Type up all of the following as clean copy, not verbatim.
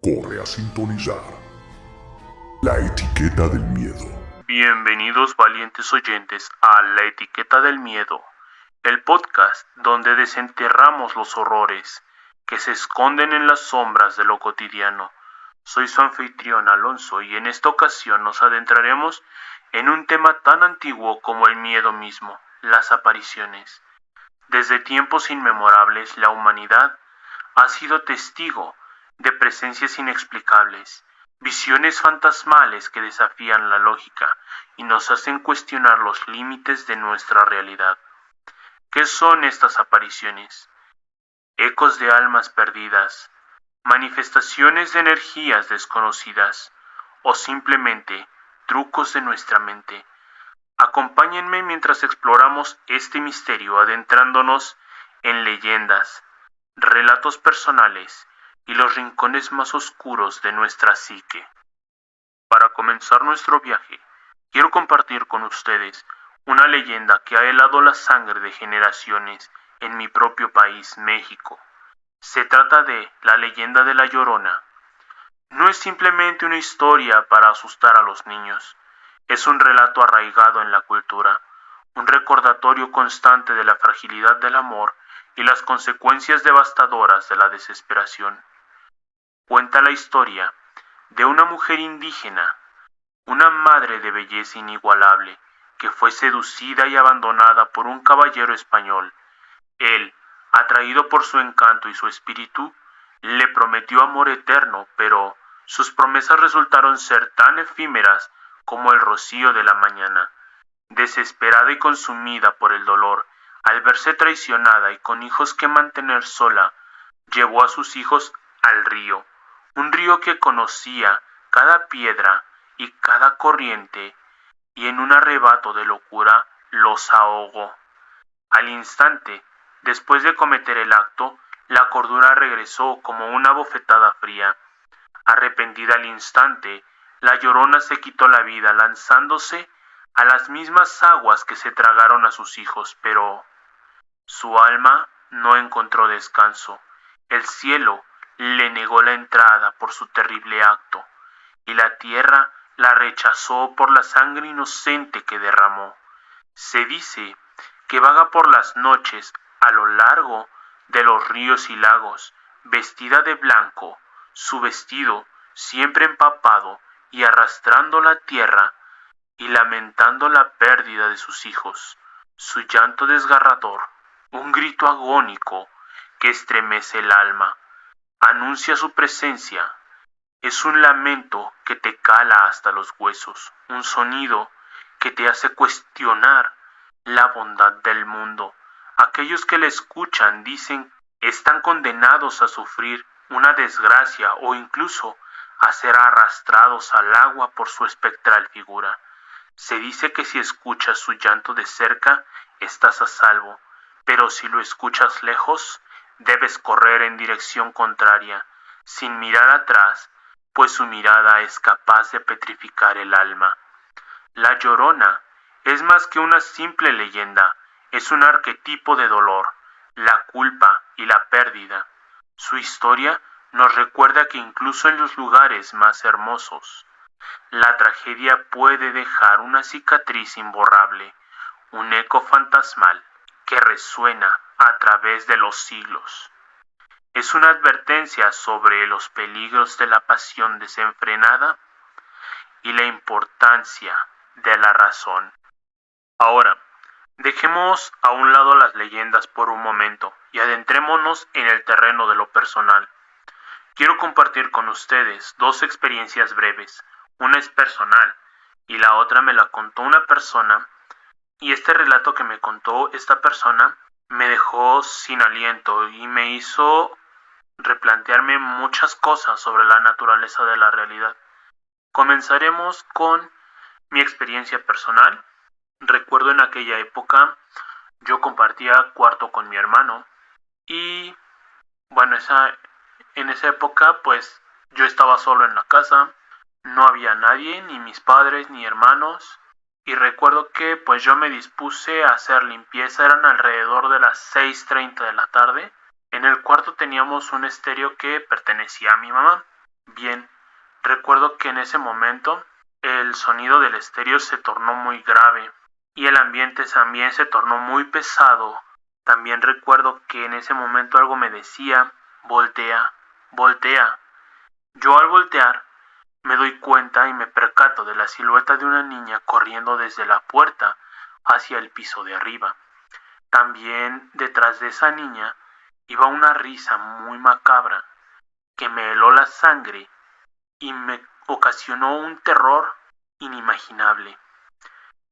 Corre a sintonizar La Etiqueta del Miedo. Bienvenidos valientes oyentes a La Etiqueta del Miedo, el podcast donde desenterramos los horrores que se esconden en las sombras de lo cotidiano. Soy su anfitrión Alonso y en esta ocasión nos adentraremos en un tema tan antiguo como el miedo mismo, las apariciones. Desde tiempos inmemorables la humanidad ha sido testigo de presencias inexplicables, visiones fantasmales que desafían la lógica y nos hacen cuestionar los límites de nuestra realidad. ¿Qué son estas apariciones? Ecos de almas perdidas, manifestaciones de energías desconocidas o simplemente trucos de nuestra mente. Acompáñenme mientras exploramos este misterio adentrándonos en leyendas, relatos personales y los rincones más oscuros de nuestra psique. Para comenzar nuestro viaje, quiero compartir con ustedes una leyenda que ha helado la sangre de generaciones en mi propio país, México. Se trata de la leyenda de La Llorona. No es simplemente una historia para asustar a los niños. Es un relato arraigado en la cultura, un recordatorio constante de la fragilidad del amor y las consecuencias devastadoras de la desesperación. Cuenta la historia de una mujer indígena, una madre de belleza inigualable, que fue seducida y abandonada por un caballero español. Él, atraído por su encanto y su espíritu, le prometió amor eterno, pero sus promesas resultaron ser tan efímeras como el rocío de la mañana. Desesperada y consumida por el dolor, al verse traicionada y con hijos que mantener sola, llevó a sus hijos al río, un río que conocía cada piedra y cada corriente, y en un arrebato de locura los ahogó. Al instante, después de cometer el acto, la cordura regresó como una bofetada fría. Arrepentida al instante, la Llorona se quitó la vida lanzándose a las mismas aguas que se tragaron a sus hijos, pero su alma no encontró descanso. El cielo le negó la entrada por su terrible acto, y la tierra la rechazó por la sangre inocente que derramó. Se dice que vaga por las noches a lo largo de los ríos y lagos, vestida de blanco, su vestido siempre empapado y arrastrando la tierra y lamentando la pérdida de sus hijos. Su llanto desgarrador, un grito agónico que estremece el alma, anuncia su presencia. Es un lamento que te cala hasta los huesos, un sonido que te hace cuestionar la bondad del mundo. Aquellos que le escuchan dicen que están condenados a sufrir una desgracia o incluso a ser arrastrados al agua por su espectral figura. Se dice que si escuchas su llanto de cerca, estás a salvo, pero si lo escuchas lejos, debes correr en dirección contraria, sin mirar atrás, pues su mirada es capaz de petrificar el alma. La Llorona es más que una simple leyenda, es un arquetipo de dolor, la culpa y la pérdida. Su historia nos recuerda que incluso en los lugares más hermosos, la tragedia puede dejar una cicatriz imborrable, un eco fantasmal que resuena a través de los siglos. Es una advertencia sobre los peligros de la pasión desenfrenada y la importancia de la razón. Ahora, dejemos a un lado las leyendas por un momento y adentrémonos en el terreno de lo personal. Quiero compartir con ustedes dos experiencias breves. Una es personal y la otra me la contó una persona, y este relato que me contó esta persona me dejó sin aliento y me hizo replantearme muchas cosas sobre la naturaleza de la realidad. Comenzaremos con mi experiencia personal. Recuerdo en aquella época yo compartía cuarto con mi hermano y bueno, en esa época pues yo estaba solo en la casa, no había nadie, ni mis padres ni hermanos, y recuerdo que pues yo me dispuse a hacer limpieza. Eran alrededor de las 6:30 de la tarde. En el cuarto teníamos un estéreo que pertenecía a mi mamá. Bien, recuerdo que en ese momento el sonido del estéreo se tornó muy grave y el ambiente también se tornó muy pesado. También recuerdo que en ese momento algo me decía, voltea, voltea. Yo al voltear me doy cuenta y me percato de la silueta de una niña corriendo desde la puerta hacia el piso de arriba. También detrás de esa niña iba una risa muy macabra que me heló la sangre y me ocasionó un terror inimaginable.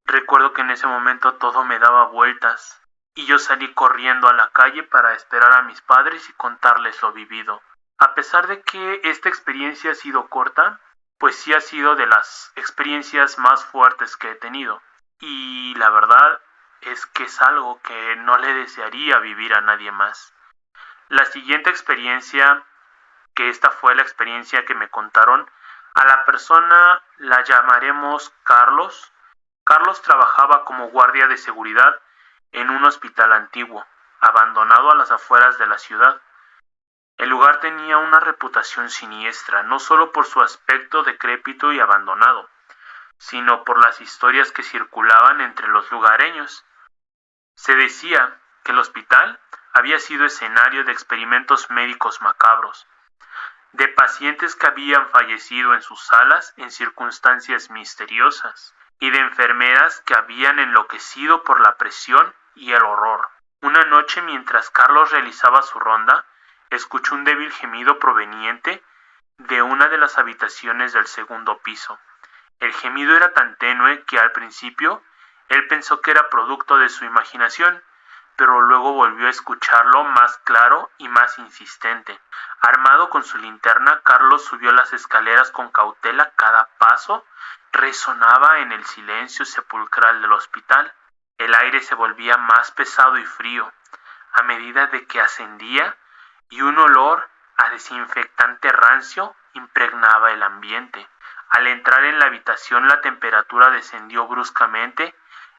Recuerdo que en ese momento todo me daba vueltas y yo salí corriendo a la calle para esperar a mis padres y contarles lo vivido. A pesar de que esta experiencia ha sido corta, pues sí ha sido de las experiencias más fuertes que he tenido. Y la verdad es que es algo que no le desearía vivir a nadie más. La siguiente experiencia, que esta fue la experiencia que me contaron, a la persona la llamaremos Carlos. Carlos trabajaba como guardia de seguridad en un hospital antiguo, abandonado a las afueras de la ciudad. El lugar tenía una reputación siniestra, no solo por su aspecto decrépito y abandonado, sino por las historias que circulaban entre los lugareños. Se decía que el hospital había sido escenario de experimentos médicos macabros, de pacientes que habían fallecido en sus salas en circunstancias misteriosas, y de enfermeras que habían enloquecido por la presión y el horror. Una noche, mientras Carlos realizaba su ronda, escuchó un débil gemido proveniente de una de las habitaciones del segundo piso. El gemido era tan tenue que al principio él pensó que era producto de su imaginación, pero luego volvió a escucharlo más claro y más insistente. Armado con su linterna, Carlos subió las escaleras con cautela. Cada paso resonaba en el silencio sepulcral del hospital. El aire se volvía más pesado y frío a medida de que ascendía, y un olor a desinfectante rancio impregnaba el ambiente. Al entrar en la habitación, la temperatura descendió bruscamente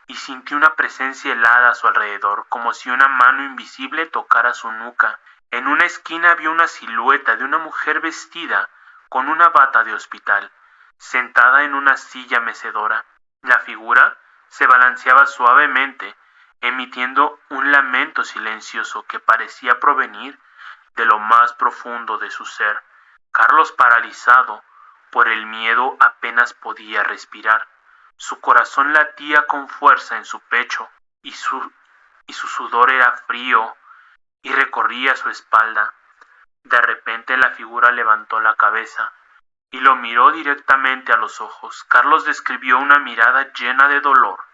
y sintió una presencia helada a su alrededor, como si una mano invisible tocara su nuca. En una esquina vio una silueta de una mujer vestida con una bata de hospital, sentada en una silla mecedora. La figura se balanceaba suavemente, emitiendo un lamento silencioso que parecía provenir de lo más profundo de su ser. Carlos, paralizado por el miedo, apenas podía respirar. Su corazón latía con fuerza en su pecho y su sudor era frío y recorría su espalda. De repente la figura levantó la cabeza y lo miró directamente a los ojos. Carlos describió una mirada llena de dolor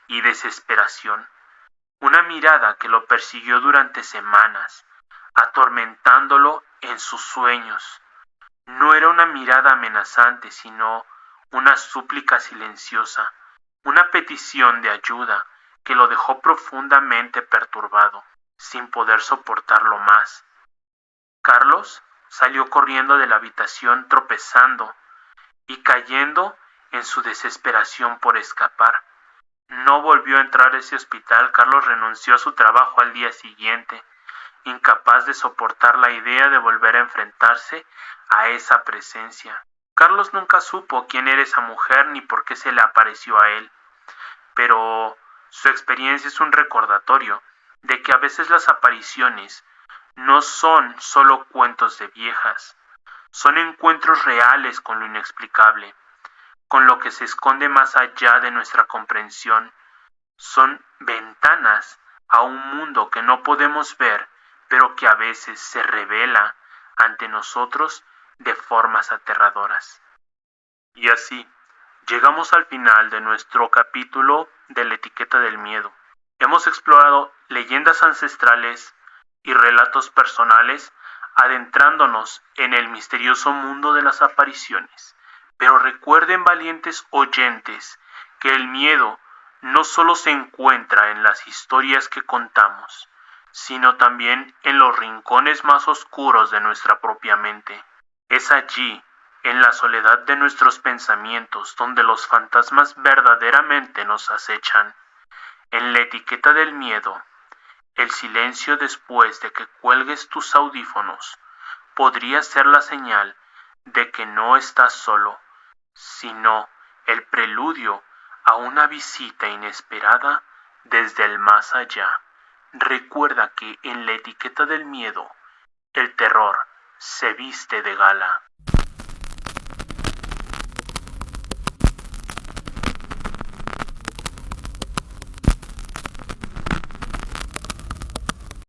y desesperación, una mirada que lo persiguió durante semanas, atormentándolo en sus sueños. No era una mirada amenazante, sino una súplica silenciosa, una petición de ayuda que lo dejó profundamente perturbado, sin poder soportarlo más. Carlos salió corriendo de la habitación, tropezando y cayendo en su desesperación por escapar. No volvió a entrar a ese hospital. Carlos renunció a su trabajo al día siguiente, incapaz de soportar la idea de volver a enfrentarse a esa presencia. Carlos nunca supo quién era esa mujer ni por qué se le apareció a él, pero su experiencia es un recordatorio de que a veces las apariciones no son solo cuentos de viejas, son encuentros reales con lo inexplicable, con lo que se esconde más allá de nuestra comprensión. Son ventanas a un mundo que no podemos ver, pero que a veces se revela ante nosotros de formas aterradoras. Y así, llegamos al final de nuestro capítulo de la etiqueta del miedo. Hemos explorado leyendas ancestrales y relatos personales, adentrándonos en el misterioso mundo de las apariciones. Pero recuerden, valientes oyentes, que el miedo no solo se encuentra en las historias que contamos, sino también en los rincones más oscuros de nuestra propia mente. Es allí, en la soledad de nuestros pensamientos, donde los fantasmas verdaderamente nos acechan. En la etiqueta del miedo, el silencio después de que cuelgues tus audífonos podría ser la señal de que no estás solo, sino el preludio a una visita inesperada desde el más allá. Recuerda que en la etiqueta del miedo, el terror se viste de gala.